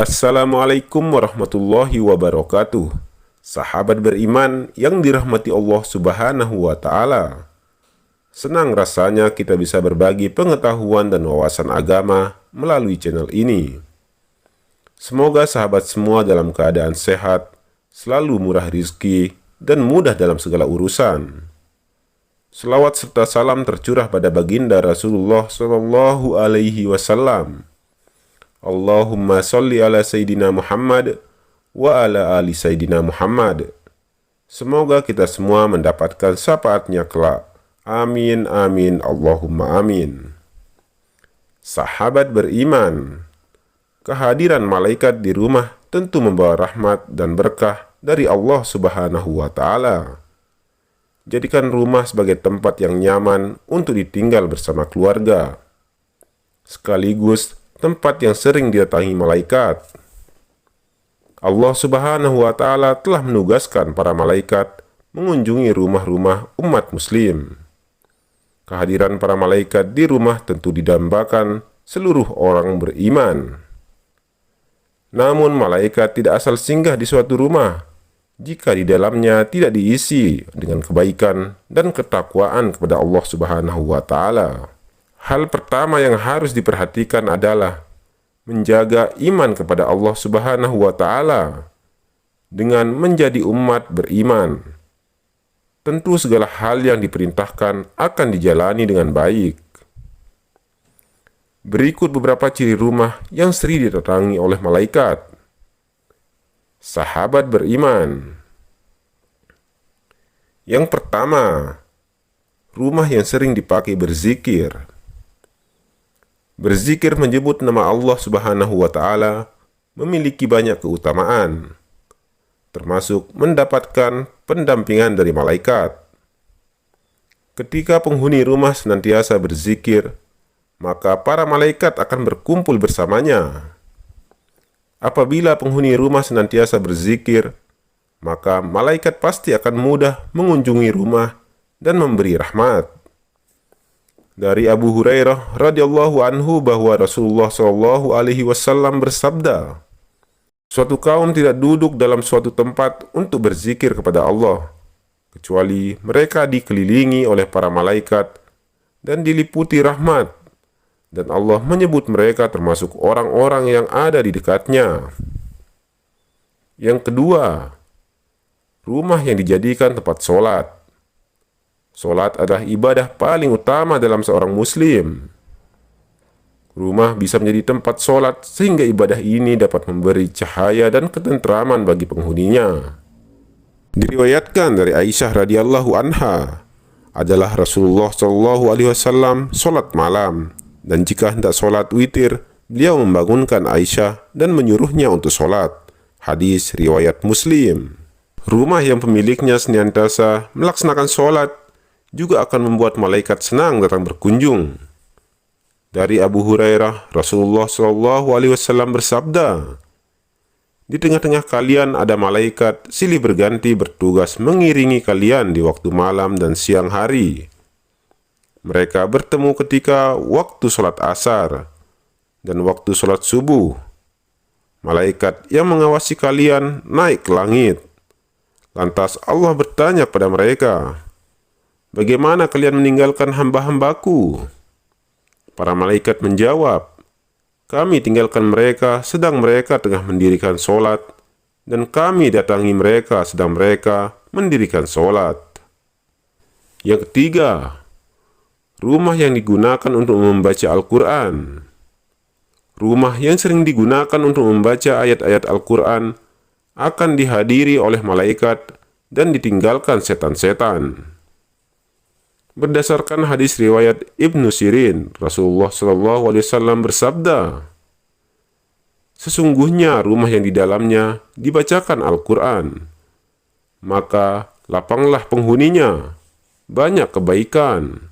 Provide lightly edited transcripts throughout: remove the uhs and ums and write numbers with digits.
Assalamualaikum warahmatullahi wabarakatuh. Sahabat beriman yang dirahmati Allah Subhanahu wa Ta'ala, senang rasanya kita bisa berbagi pengetahuan dan wawasan agama melalui channel ini. Semoga sahabat semua dalam keadaan sehat, selalu murah rizki, dan mudah dalam segala urusan. Selawat serta salam tercurah pada baginda Rasulullah Shallallahu Alaihi Wasallam. Allahumma sholli ala Sayyidina Muhammad wa ala ali Sayyidina Muhammad. Semoga kita semua mendapatkan syafaatnya kelak. Amin, amin, Allahumma amin. Sahabat beriman, kehadiran malaikat di rumah tentu membawa rahmat dan berkah dari Allah Subhanahu wa Ta'ala. Jadikan rumah sebagai tempat yang nyaman untuk ditinggal bersama keluarga, sekaligus tempat yang sering didatangi malaikat. Allah Subhanahu wa Ta'ala telah menugaskan para malaikat mengunjungi rumah-rumah umat muslim. Kehadiran para malaikat di rumah tentu didambakan seluruh orang beriman. Namun malaikat tidak asal singgah di suatu rumah jika di dalamnya tidak diisi dengan kebaikan dan ketakwaan kepada Allah Subhanahu wa Ta'ala. Hal pertama yang harus diperhatikan adalah menjaga iman kepada Allah Subhanahu wa Ta'ala dengan menjadi umat beriman. Tentu segala hal yang diperintahkan akan dijalani dengan baik. Berikut beberapa ciri rumah yang sering didatangi oleh malaikat. Sahabat beriman. Yang pertama, rumah yang sering dipakai berzikir. Berzikir menyebut nama Allah Subhanahu wa Ta'ala memiliki banyak keutamaan, termasuk mendapatkan pendampingan dari malaikat. Ketika penghuni rumah senantiasa berzikir, maka para malaikat akan berkumpul bersamanya. Apabila penghuni rumah senantiasa berzikir, maka malaikat pasti akan mudah mengunjungi rumah dan memberi rahmat. Dari Abu Hurairah radhiyallahu anhu bahwa Rasulullah Shallallahu Alaihi Wasallam bersabda, suatu kaum tidak duduk dalam suatu tempat untuk berzikir kepada Allah, kecuali mereka dikelilingi oleh para malaikat dan diliputi rahmat, dan Allah menyebut mereka termasuk orang-orang yang ada di dekatnya. Yang kedua, rumah yang dijadikan tempat sholat. Sholat adalah ibadah paling utama dalam seorang muslim. Rumah bisa menjadi tempat sholat sehingga ibadah ini dapat memberi cahaya dan ketentraman bagi penghuninya. Diriwayatkan dari Aisyah radhiyallahu anha adalah Rasulullah Shallallahu Alaihi Wasallam sholat malam, dan jika hendak sholat witir, beliau membangunkan Aisyah dan menyuruhnya untuk sholat. Hadis riwayat Muslim. Rumah yang pemiliknya senantiasa melaksanakan sholat juga akan membuat malaikat senang datang berkunjung. Dari Abu Hurairah, Rasulullah Shallallahu Alaihi Wasallam bersabda, di tengah-tengah kalian ada malaikat silih berganti bertugas mengiringi kalian di waktu malam dan siang hari. Mereka bertemu ketika waktu sholat asar dan waktu sholat subuh. Malaikat yang mengawasi kalian naik ke langit. Lantas Allah bertanya kepada mereka, bagaimana kalian meninggalkan hamba-hambaku? Para malaikat menjawab, kami tinggalkan mereka sedang mereka tengah mendirikan sholat, dan kami datangi mereka sedang mereka mendirikan sholat. Yang ketiga, rumah yang digunakan untuk membaca Al-Quran. Rumah yang sering digunakan untuk membaca ayat-ayat Al-Quran akan dihadiri oleh malaikat dan ditinggalkan setan-setan. Berdasarkan hadis riwayat Ibnu Sirin, Rasulullah Shallallahu Alaihi Wasallam bersabda, sesungguhnya rumah yang di dalamnya dibacakan Al-Quran, maka lapanglah penghuninya, banyak kebaikan.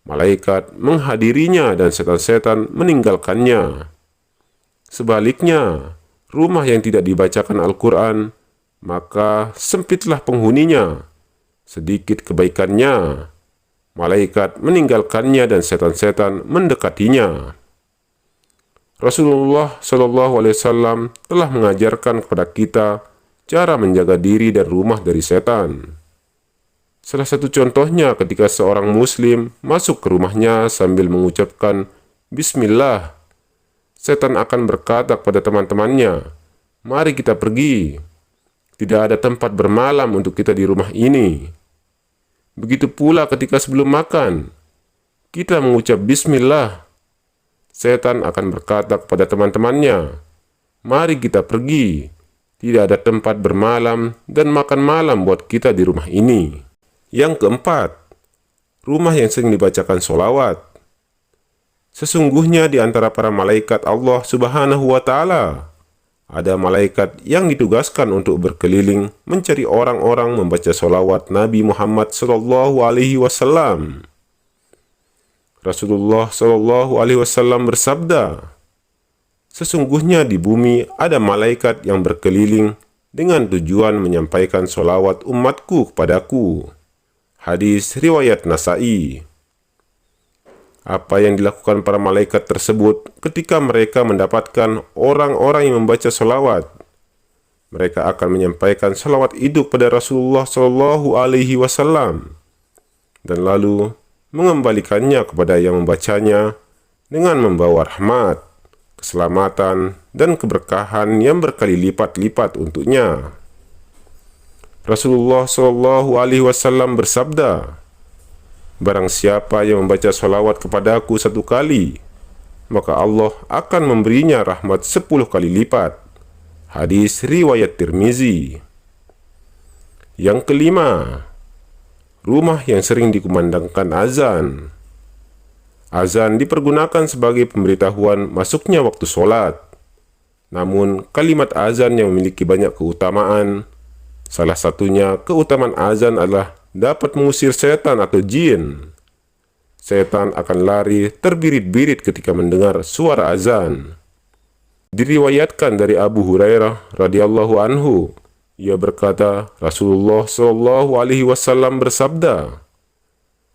Malaikat menghadirinya dan setan-setan meninggalkannya. Sebaliknya, rumah yang tidak dibacakan Al-Quran, maka sempitlah penghuninya, sedikit kebaikannya. Malaikat meninggalkannya dan setan-setan mendekatinya. Rasulullah SAW telah mengajarkan kepada kita cara menjaga diri dan rumah dari setan. Salah satu contohnya ketika seorang muslim masuk ke rumahnya sambil mengucapkan Bismillah, setan akan berkata kepada teman-temannya, "Mari kita pergi. Tidak ada tempat bermalam untuk kita di rumah ini." Begitu pula ketika sebelum makan, kita mengucap Bismillah, setan akan berkata kepada teman-temannya, "Mari kita pergi. Tidak ada tempat bermalam dan makan malam buat kita di rumah ini." Yang keempat, rumah yang sering dibacakan sholawat. Sesungguhnya di antara para malaikat Allah Subhanahu wa Ta'ala, ada malaikat yang ditugaskan untuk berkeliling mencari orang-orang membaca sholawat Nabi Muhammad SAW. Rasulullah SAW bersabda, "Sesungguhnya di bumi ada malaikat yang berkeliling dengan tujuan menyampaikan sholawat umatku kepadaku." Hadis riwayat Nasa'i. Apa yang dilakukan para malaikat tersebut ketika mereka mendapatkan orang-orang yang membaca sholawat? Mereka akan menyampaikan sholawat itu pada Rasulullah SAW dan lalu mengembalikannya kepada yang membacanya dengan membawa rahmat, keselamatan, dan keberkahan yang berkali lipat-lipat untuknya. Rasulullah SAW bersabda, "Barang siapa yang membaca sholawat kepadaku 1 kali, maka Allah akan memberinya rahmat 10 kali lipat." Hadis riwayat Tirmizi. Yang kelima, rumah yang sering dikumandangkan azan. Azan dipergunakan sebagai pemberitahuan masuknya waktu sholat. Namun, kalimat azan yang memiliki banyak keutamaan. Salah satunya, keutamaan azan adalah dapat mengusir setan atau jin. Setan akan lari terbirit-birit ketika mendengar suara azan. Diriwayatkan dari Abu Hurairah radhiyallahu anhu, ia berkata, Rasulullah SAW bersabda,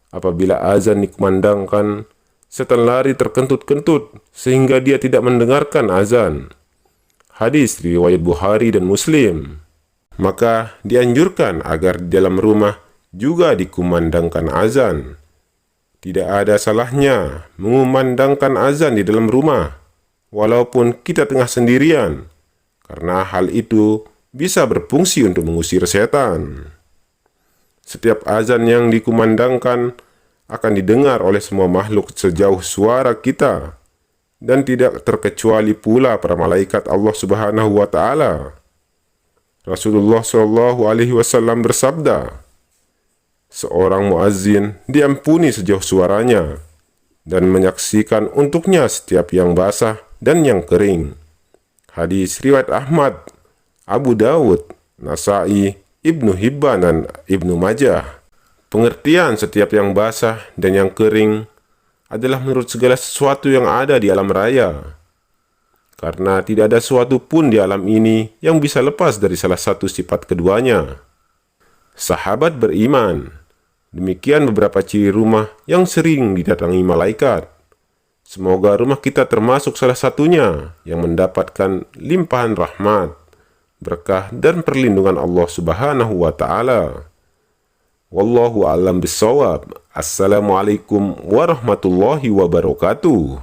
"Apabila azan dikumandangkan, setan lari terkentut-kentut sehingga dia tidak mendengarkan azan." Hadis riwayat Bukhari dan Muslim. Maka dianjurkan agar di dalam rumah juga dikumandangkan azan. Tidak ada salahnya mengumandangkan azan di dalam rumah, walaupun kita tengah sendirian, karena hal itu bisa berfungsi untuk mengusir setan. Setiap azan yang dikumandangkan akan didengar oleh semua makhluk sejauh suara kita, dan tidak terkecuali pula para malaikat Allah Subhanahu wa Ta'ala. Rasulullah SAW bersabda, "Seorang muazzin diampuni sejauh suaranya dan menyaksikan untuknya setiap yang basah dan yang kering." Hadis riwayat Ahmad, Abu Dawud, Nasa'i, Ibnu Hibban, dan Ibnu Majah. Pengertian setiap yang basah dan yang kering adalah menurut segala sesuatu yang ada di alam raya, karena tidak ada sesuatu pun di alam ini yang bisa lepas dari salah satu sifat keduanya. Sahabat beriman, demikian beberapa ciri rumah yang sering didatangi malaikat. Semoga rumah kita termasuk salah satunya yang mendapatkan limpahan rahmat, berkah, dan perlindungan Allah Subhanahu wa Ta'ala. Wallahu a'lam bishawab. Assalamualaikum warahmatullahi wabarakatuh.